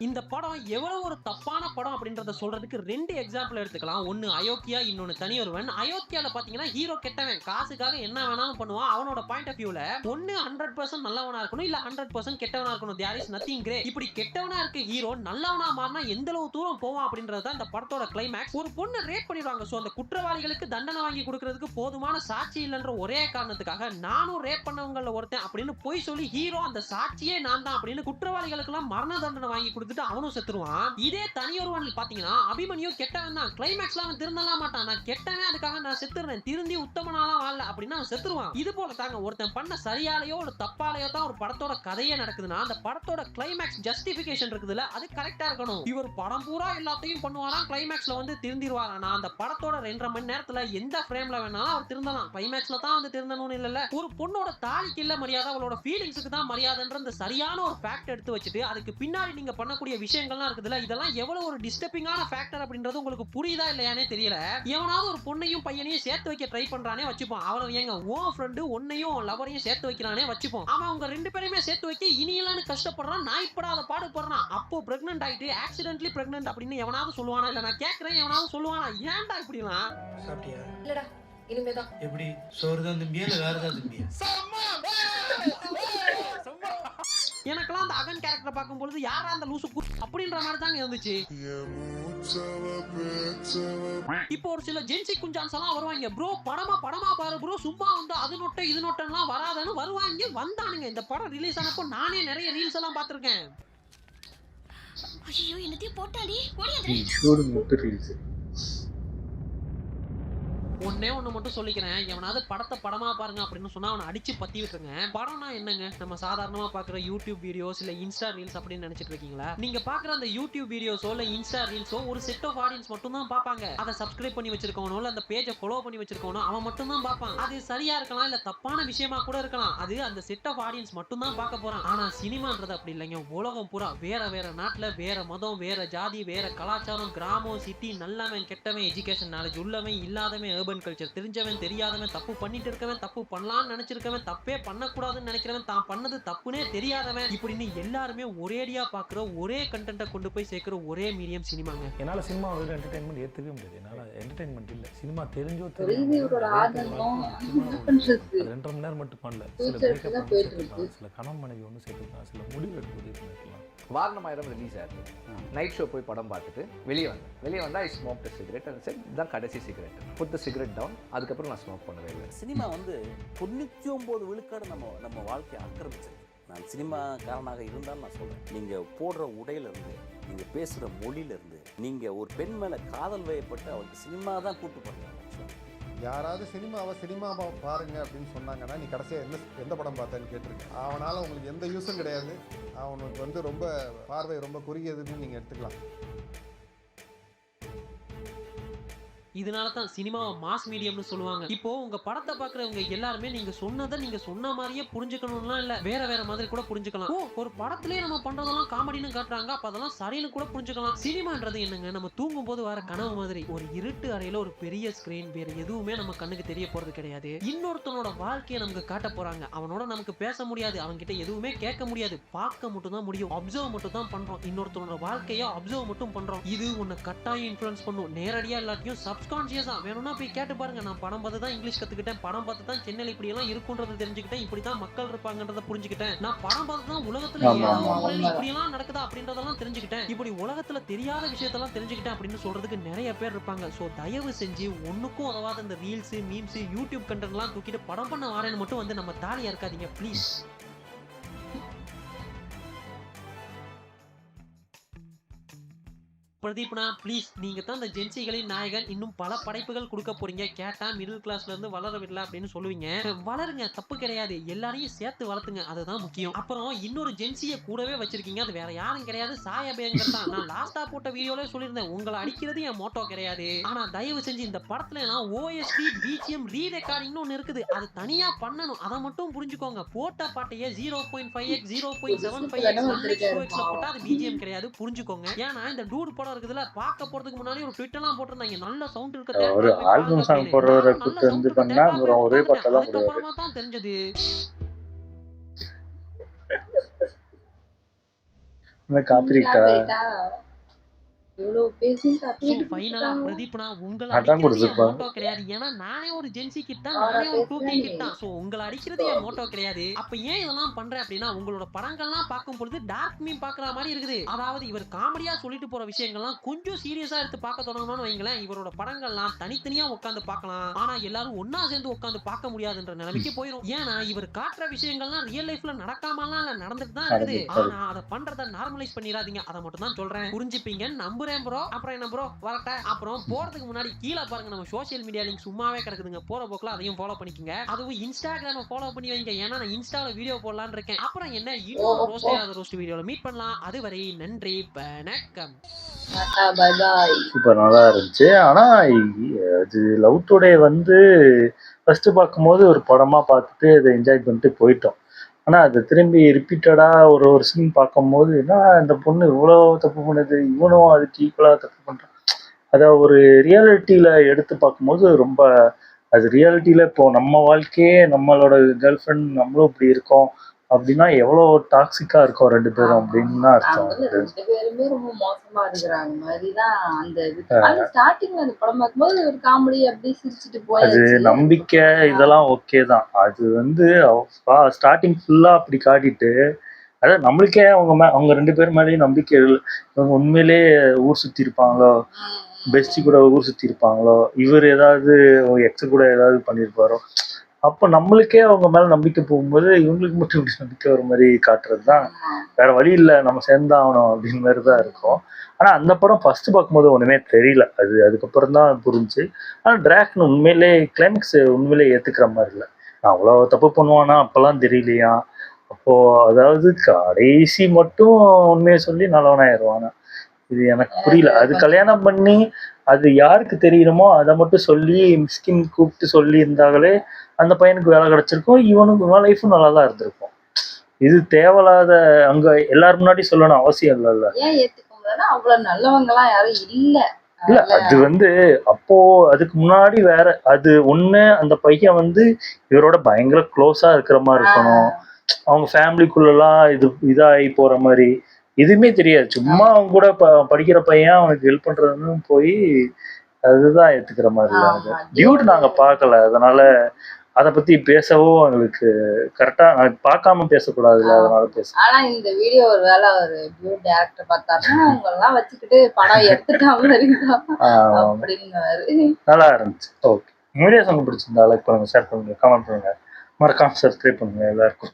இந்த படம் எவ்வளவு ஒரு தப்பான படம் அப்படின்றத சொல்றதுக்கு 2 எக்ஸாம்பிள் எடுத்துக்கலாம். ஒன்னு அயோக்கியா, இன்னொன்னு தனியொருவன். அயோக்கியால பாத்தீங்கன்னா ஹீரோ கெட்டவன், காசுக்காக என்ன வேணாலும் பண்ணுவான். அவனோட பாயிண்ட் ஆஃப் வியூல ஒன்னு 100% நல்லவனா இருக்கணும், இல்ல 100% கெட்டவனா இருக்கணும். There is nothing grey. இப்படி கெட்டவனா இருக்க ஹீரோ நல்லவனா மாறினா எந்த அளவு தூரம் போவான் அப்படின்றத இந்த படத்தோட கிளைமேக்ஸ். ஒரு பொண்ணு ரேப் பண்ணிடுவாங்க. சோ அந்த குற்றவாளிகளுக்கு தண்டனை வாங்கி கொடுக்கறதுக்கு போதுமான சாட்சி இல்லைன்ற ஒரே காரணத்துக்காக நானும் ரேப் பண்ணவங்கள ஒருத்தன் அப்படின்னு போய் சொல்லி ஹீரோ அந்த சாட்சியே நான் தான் அப்படின்னு குற்றவாளிகளுக்கு எல்லாம் மரண தண்டனை வாங்கி கொடுத்துட்டு அவனும் செத்துருவான். இதே தனியொருவன் பாத்தீங்கன்னா அபிமன்யு கெட்டவன் தான், கிளைமேக்ஸ்ல அவன் திருந்தலாம் மாட்டான். நான் கெட்டவன், அதுக்காக நான் செத்துறேன், திருந்தி உத்தமனாலாம் வாழல அப்படின்னா அவன் செத்துருவான். இது போல தாங்க ஒருத்தன் பண்ண சரியாலையோ ஒரு தப்பாலையோ தான் ஒரு படத்தோட கதையே நடக்குதுன்னா அந்த படத்தோட கிளைமேக்ஸ் ஜஸ்டிபிகேஷன் இருக்குதுல, அது கரெக்டா இருக்கணும். இவர் படம் பூரா எல்லாத்தையும் பண்ணுவாராம், கிளைமேக்ஸ்ல வந்து திருந்திடுவாரானா. அந்த படத்தோட 2.5 மணி நேரத்துல எந்த ஃப்ரேம்ல வேணாலும் அவர் திருந்தலாம், கிளைமேக்ஸ்ல தான் வந்து திருந்தணும்னு இல்ல. ஒரு பொண்ணோட தாலிக்கு இல்ல மரியாதை, அவளோட ஃபீலிங்ஸுக்கு தான் மரியாதைன்ற அந்த சரியான ஒரு ஃபேக்ட் எடுத்து வச்சுட்டு அதுக்கு பின்னாடி நீங்க பண்ணக்கூடிய விஷயங்கள்லாம் இருக்குதுல, இதெல்லாம் எவ்வளவு ஒரு டிஸ்டர்பிங்கான ஃபேக்டர் அப்படின்றது உங்களுக்கு புரியுதா இல்லையானே தெரியல. எவனாவது ஒரு பொண்ணையும் பையனையும் சேர்த்து வைக்க ட்ரை பண்றானே வச்சுப்போம், அவன் எங்க உன் ஃப்ரெண்டு உன்னையும் லவரையும் சேர்த்து வைக்கிறானே வச்சுப்போம், அவன் உங்க 2 பேரையுமே சேர்த்து வைக்க இனியலான்னு கஷ்டப்படுறான், நாய்ப்படாத பாடுபடுறான். அப்போ பிரெக்னன்ட் ஆயிட்டு ஆக்சிடென்ட்லி பிரெக்னன்ட் அப்படின்னு எவனாவது சொல்லுவானா? இல்ல நான் கேட்கிறேன், எவனாவது சொல்லுவானா? ஏன்டா இப்படிலாம்? சாப்பிட்டியா? இல்லடா இனிமேதான். எப்படி சோறு தான் திம்பியா இல்ல வேற ஏதாவது திம்பியா? எனக்கெல்லாம் அந்த அகன் கேரக்டர் பார்க்கும்போது யாரா அந்த லூசு அப்படின்ற மாதிரி தாங்க இருந்துச்சு. இப்போ ஒரு சில ஜென்சி குஞ்சான்ஸ் எல்லாம் வருவாங்க, ப்ரோ படமா பாரு ப்ரோ, சும்மா வந்து அது நோட்ட இது நோட்டெல்லாம் வராதுன்னு வருவாங்க. வந்தானுங்க. இந்த படம் ரிலீஸ் ஆனப்போ நானே நிறைய ரீல்ஸ் எல்லாம் பார்த்திருக்கேன். ஐயோ என்னத்தையும் போட்டாடி ரீல்ஸ். ஒன்னே ஒண்ணு மட்டும் சொல்லிக்கிறேன், எவனாவது படத்தை படமா பாருங்க அப்படின்னு சொன்னா அவனை அடிச்சு பத்தி விட்டுருங்க. படம்னா என்னங்க, நம்ம சாதாரணமா பாக்குற யூடியூப் வீடியோஸ் இல்ல இன்ஸ்டா ரீல்ஸ் அப்படின்னு நினைச்சிட்டு இருக்கீங்களா? நீங்க பாக்குற அந்த யூடியூப் வீடியோஸோ இல்ல இன்ஸ்டா ரீல்ஸோ ஒரு செட் ஆஃப் ஆடியன்ஸ் மட்டும் தான் பாப்பாங்க. அதை சப்ஸ்கிரைப் பண்ணி வச்சிருக்கவனோ இல்ல அந்த பேஜை ஃபாலோ பண்ணி வச்சிருக்கவனோ அவன் மட்டும் தான் பாப்பான். அது சரியா இருக்கலாம் இல்ல தப்பான விஷயமா கூட இருக்கலாம், அது அந்த செட் ஆஃப் ஆடியன்ஸ் மட்டும் தான் பார்க்க போறான். ஆனா சினிமான்றது அப்படி இல்லைங்க. உலகம் பூரா வேற வேற நாட்டுல வேற மதம் வேற ஜாதி வேற கலாச்சாரம், கிராமம் சிட்டி, நல்லவன் கெட்டவன், எஜுகேஷன் நாலேஜ் உள்ளவன் இல்லாதவன், கல்ச்சர் தெரிஞ்சவன் தெரியாதவன், தப்பு பண்ணிட்டு இருக்கவன், தப்பு பண்ணலாம்னு நினைச்சிருக்கவன், தப்பே பண்ணக்கூடாதுன்னு நினைக்கிறவன், தான் பண்ணது தப்புனே தெரியாதவன், இப்படின்னு எல்லாருமே ஒரேடியா பாக்குற ஒரே கண்டென்ட்டை கொண்டு போய் சேர்க்கிற ஒரே மீடியம் சினிமாங்க. என்னால சினிமா வந்து என்டர்டைன்மெண்ட் ஏத்துக்கவே முடியாது. என்னால என்டர்டைன்மெண்ட் இல்ல, சினிமா தெரிஞ்சோ 2.5 மணி நேரம் மட்டும் பண்ணல. சில கணவன் மனைவி ஒன்று சேர்த்துக்கலாம், சில முடிவு எடுத்து பண்ணிக்கலாம். வாரணமாயிரம் ரிலீஸ் ஆயிருக்கு. நைட் ஷோ போய் படம் பார்த்துட்டு வெளியே வந்தால் I smoke the cigarette and said இதுதான் கடைசி cigarette. Put the cigarette down. அதுக்கப்புறம் நான் ஸ்மோக் பண்ணவே இல்லை. சினிமா வந்து 99 விழுக்காடு நம்ம வாழ்க்கையை ஆக்கிரமிச்சது. நான் சினிமாக்காரனாக இருந்தாலும் நான் சொல்கிறேன், நீங்கள் போடுற உடையிலேருந்து, நீங்கள் பேசுகிற மொழியிலேருந்து, நீங்கள் ஒரு பெண் மேலே காதல் வயப்பட்டு அவருக்கு சினிமா தான் கூட்டு பண்ணுறாங்க. யாராவது சினிமாவை பாருங்க அப்படின்னு சொன்னாங்கன்னா நீ கடைசியாக எந்த படம் பார்த்தேன்னு கேட்டிருக்கேன். அவனால் உங்களுக்கு எந்த யூஸும் கிடையாது. அவனுக்கு வந்து ரொம்ப பார்வை ரொம்ப குறுகியதுன்னு நீங்கள் எடுத்துக்கலாம். இதனால தான் சினிமாவை மாஸ் மீடியம்னு சொல்லுவாங்க. இப்போ உங்க படத்தை பாக்குறவங்க எல்லாருமே நீங்க சொன்னதை நீங்க சொன்ன மாதிரியே புரிஞ்சுக்கணும்லாம் இல்ல, வேற வேற மாதிரி கூட புரிஞ்சுக்கலாம். ஒரு படத்திலேயே நம்ம பண்றதெல்லாம் காமெடின்னு காட்டுறாங்க, அப்ப அதெல்லாம் சரின்னு கூட புரிஞ்சுக்கலாம். சினிமான்றது என்னங்க, நம்ம தூங்கும் போது வர கனவு மாதிரி. ஒரு இருட்டு அறையில ஒரு பெரிய ஸ்கிரீன், வேற எதுவுமே நம்ம கண்ணுக்கு தெரிய போறது கிடையாது. இன்னொருத்தனோட வாழ்க்கையை நமக்கு காட்ட போறாங்க. அவனோட நமக்கு பேச முடியாது, அவன்கிட்ட எதுவுமே கேட்க முடியாது, பார்க்க மட்டும் தான் முடியும், அப்சர்வ் மட்டும் தான் பண்றோம். இன்னொருத்தனோட வாழ்க்கையை அப்சர்வ் மட்டும் பண்றோம். இது உன்னை கட்டாயம் இன்ஃப்ளூயன்ஸ் பண்ணும், நேரடியா இல்லாட்டியும் சப்கான்சியஸா. வேணும்னா போய் கேட்டு பாருங்க. நான் படம் பார்த்து தான் இங்கிலீஷ் கத்துக்கிட்டேன், படம் பார்த்து தான் சென்னையில் இப்படி எல்லாம் இருக்குன்றது தெரிஞ்சுக்கிட்டேன், இப்படிதான் மக்கள் இருப்பாங்கன்றத புரிஞ்சுக்கிட்டேன். நான் படம் பார்த்து தான் உலகத்துல இப்படி எல்லாம் நடக்குதா அப்படின்றதெல்லாம் தெரிஞ்சுக்கிட்டேன். இப்படி உலகத்துல தெரியாத விஷயத்தெல்லாம் தெரிஞ்சுக்கிட்டேன் அப்படின்னு சொல்றதுக்கு நிறைய பேர் இருப்பாங்க. சோ தயவு செஞ்சு ஒண்ணுக்கும் உதவாத இந்த ரீல்ஸ், மீம்ஸ், யூடியூப் கண்டென்ட் எல்லாம் தூக்கிட்டு படம் பண்ண வரேன்னு மட்டும் வந்து நம்ம தாலியா இருக்காதீங்க ப்ளீஸ். பிரதீப்னா ப்ளீஸ், நீங்க தான் இந்த ஜென்சிகளின் நாயகன். இன்னும் பல படைப்புகள் கொடுக்க போறீங்க. கேட்டா மிடில் கிளாஸ்ல இருந்து வளர விடல அப்படின்னு சொல்லுவீங்க. வளருங்க, தப்பு கிடையாது, எல்லாரையும் சேர்த்து வளர்த்துங்க, அதுதான் முக்கியம். அப்புறம் இன்னொரு ஜென்சியை கூடவே வச்சிருக்கீங்க, அது வேற யாரும் கிடையாது, சாயா பேங்கர் தான். நான் லாஸ்டா போட்ட வீடியோல சொல்லியிருந்தேன், உங்களை அடிக்கிறது என் மோட்டோ கிடையாது. ஆனா தயவு செஞ்சு இந்த படத்துல ஓஎஸ்டி பிஜிஎம் ரீ ரெக்கார்டிங்னு ஒன்னு இருக்குது, அது தனியா பண்ணணும், அதை மட்டும் புரிஞ்சுக்கோங்க. போட்ட பாட்டையே 0.5x 0.75x போட்டா அது பிஜிஎம் கிடையாது, புரிஞ்சுக்கோங்க. ஏன்னா இந்த டூட் படம் இருக்குதுல, பார்க்க போறதுக்கு முன்னாடி ஒரு ட்வீட் எல்லாம் போட்டுருந்தாங்க, நல்ல சவுண்ட் இருக்க ஒரு ஆல்பம் சாங் போடுறவரை கூட்டு வந்து பண்ணா ஒரே பாட்டெல்லாம் போடுவாரு. அப்புறமா தான் தெரிஞ்சது. காப்பிரிட்டா ஃபைனலா பிரதீப்னா உங்களை அடிக்கிறது என் மோட்டோ கிடையாது. ஏன்னா நானே ஒரு ஜென்சி கிட் தான், நானே ஒரு 2K கிட் தான். சோ உங்களை அடிக்கிறது என் மோட்டோ கிடையாது. அப்ப ஏன் இதெல்லாம் பண்றேன் அப்படின்னா, உங்களோட படங்கள்லாம் பார்க்கும் பொழுது டார்க் மீம் பாக்குற மாதிரி இருக்குது. அதாவது இவர் காமெடியா சொல்லிட்டு போற விஷயங்கள்லாம் கொஞ்சம் சீரியஸா எடுத்து பார்க்க தொடங்கணும்னு வைங்களேன், இவரோட படங்கள்லாம் தனித்தனியா உட்காந்து பார்க்கலாம். ஆனா எல்லாரும் ஒன்னா சேர்ந்து உட்காந்து பார்க்க முடியாதுன்ற நிலைமைக்கு போயிடும். ஏன்னா இவர் காட்டுற விஷயங்கள்லாம் ரியல் லைஃப்ல நடக்காமலாம் இல்ல, நடந்துட்டு தான் இருக்குது. ஆனா அதை பண்றதை நார்மலைஸ் பண்ணிடாதீங்க, அதை மட்டும் தான் சொல்றேன். புரிஞ்சுப்பீங்க நம்புறேன் ப்ரோ. அப்புறம் என்ன ப்ரோ வரட்ட. அப்புறம் போறதுக்கு முன்னாடி கீழே பாருங்க, நம்ம சோஷியல் மீடியா லிங்க் சும்மாவே கிடக்குதுங்க, போற போக்குல அதையும் ஃபாலோ பண்ணிக்கங்க. அதுவும் இன்ஸ்டாகிராம ஃபாலோ பண்ணி வைங்க, ஏன்னா நான் இன்ஸ்டால வீடியோ போடலான்னு இருக்கேன். அப்புறம் என்ன, இன்னொரு ரோஸ்ட் வீடியோல மீட் பண்ணலாம். அதுவரை நன்றி, வணக்கம். சூப்பர், நல்லா இருந்துச்சு. ஆனா அது லவ் டுடே வந்து ஃபர்ஸ்ட் பார்க்கும்போது ஒரு படமா பார்த்துட்டு அதை என்ஜாய் பண்ணிட்டு போயிட்டோம். ஆனால் அது திரும்பி ரிப்பீட்டடாக ஒரு சீன் பார்க்கும்போது என்ன, இந்த பொண்ணு இவ்வளோ தப்பு பண்ணுது, இவனும் அதுக்கு ஈக்குவலாக தப்பு பண்ணுறான். அதை ஒரு ரியாலிட்டியில் எடுத்து பார்க்கும்போது ரொம்ப, அது ரியாலிட்டியில் இப்போது நம்ம வாழ்க்கையே, நம்மளோட கேர்ள் ஃப்ரெண்ட் நம்மளும் இப்படி இருக்கோம் அப்படின்னா எவ்வளோ டாக்ஸிக்காக இருக்கும் ரெண்டு பேரும் அப்படின்னு தான் அர்த்தம். ரெண்டு பேருமே ரொம்ப மோசமா இருக்கிறாங்க மாதிரிதான் அந்த ஸ்டார்டிங்ல அந்த படம் பார்க்கும்போது ஒரு காமெடி அப்படி சிரிச்சுட்டு போய் அது நம்பிக்கை இதெல்லாம் ஓகே தான். அது வந்து ஸ்டார்டிங் ஃபுல்லா அப்படி காட்டிட்டு, அதாவது நம்மளுக்கே அவங்க ரெண்டு பேர் மேலேயும் நம்பிக்கை இல்லை. இவங்க உண்மையிலே ஊர் சுத்தி இருப்பாங்களோ, பெஸ்டி கூட ஊர் சுத்தி இருப்பாங்களோ, இவர் ஏதாவது எக்ஸ் கூட ஏதாவது பண்ணியிருப்பாரோ, அப்போ நம்மளுக்கே அவங்க மேல நம்பிக்கை போகும்போது இவங்களுக்கு மட்டும் இப்படி நம்பிக்கை ஒரு மாதிரி காட்டுறது தான். வேற வழி இல்லை, நம்ம சேர்ந்தாகணும் அப்படின்னு மாதிரி தான் இருக்கும். ஆனால் அந்த படம் ஃபர்ஸ்ட் பார்க்கும்போது ஒன்றுமே தெரியல, அதுக்கப்புறம் தான் புரிஞ்சு. ஆனால் டிராக்னு உண்மையிலே கிளைமேக்ஸ் உண்மையிலே ஏற்றுக்கிற மாதிரி இல்லை. நான் அவ்வளோ தப்பு பண்ணுவானா அப்போல்லாம் தெரியலையா. அப்போது அதாவது கடைசி மட்டும் உண்மையை சொல்லி நல்லவனாயிருவானா, இது எனக்கு புரியல. அது கல்யாணம் பண்ணி அது யாருக்கு தெரியணுமோ அதை மட்டும் சொல்லி மிஸ்கின் கூப்பிட்டு சொல்லி இருந்தாங்களே அந்த பையனுக்கு வேலை கிடைச்சிருக்கும், இவனுக்கு லைஃபும் நல்லா தான் இருந்திருக்கும். இது தேவையில்லாத அங்க எல்லாரும் முன்னாடி சொல்லணும் அவசியம் இல்லைல்ல. ஏன் ஏத்துக்கோங்கன்னா அவ்வளவு நல்லவங்கலாம் யாரும் இல்ல. இல்ல அது வந்து அப்போ அதுக்கு முன்னாடி வேற, அது ஒண்ணு அந்த பையன் வந்து இவரோட பயங்கர க்ளோஸா இருக்கிற மாதிரி இருக்கணும், அவங்க ஃபேமிலிக்குள்ளலாம் இதாகி போற மாதிரி எதுவுமே தெரியாது. சும்மா அவங்க கூட படிக்கிற பையன் அவனுக்கு ஹெல்ப் பண்றதுன்னு போய் அதுதான் ஏத்துக்கிற மாதிரி இல்லை. டியூட் நாங்க பார்க்கல, அதனால அதை பத்தி பேசவும் எங்களுக்கு கரெக்டா பார்க்காம பேசக்கூடாதுல்ல, அதனால பேச. ஆனா இந்த வீடியோ ஒரு வேலை ஒரு டியூட் டைரக்டர் பார்த்தாருன்னா அவங்க எல்லாம் வச்சுக்கிட்டு படம் எடுத்துட்டாங்க அப்படின்னு நல்லா இருந்துச்சு. ஓகே, வீடியோ சாங் பிடிச்சிருந்தா லைக் பண்ணுங்க, ஷேர் பண்ணுங்க, கமெண்ட் பண்ணுங்க, மறக்காம சப்ஸ்கிரைப் பண்ணுங்க எல்லாருக்கும்.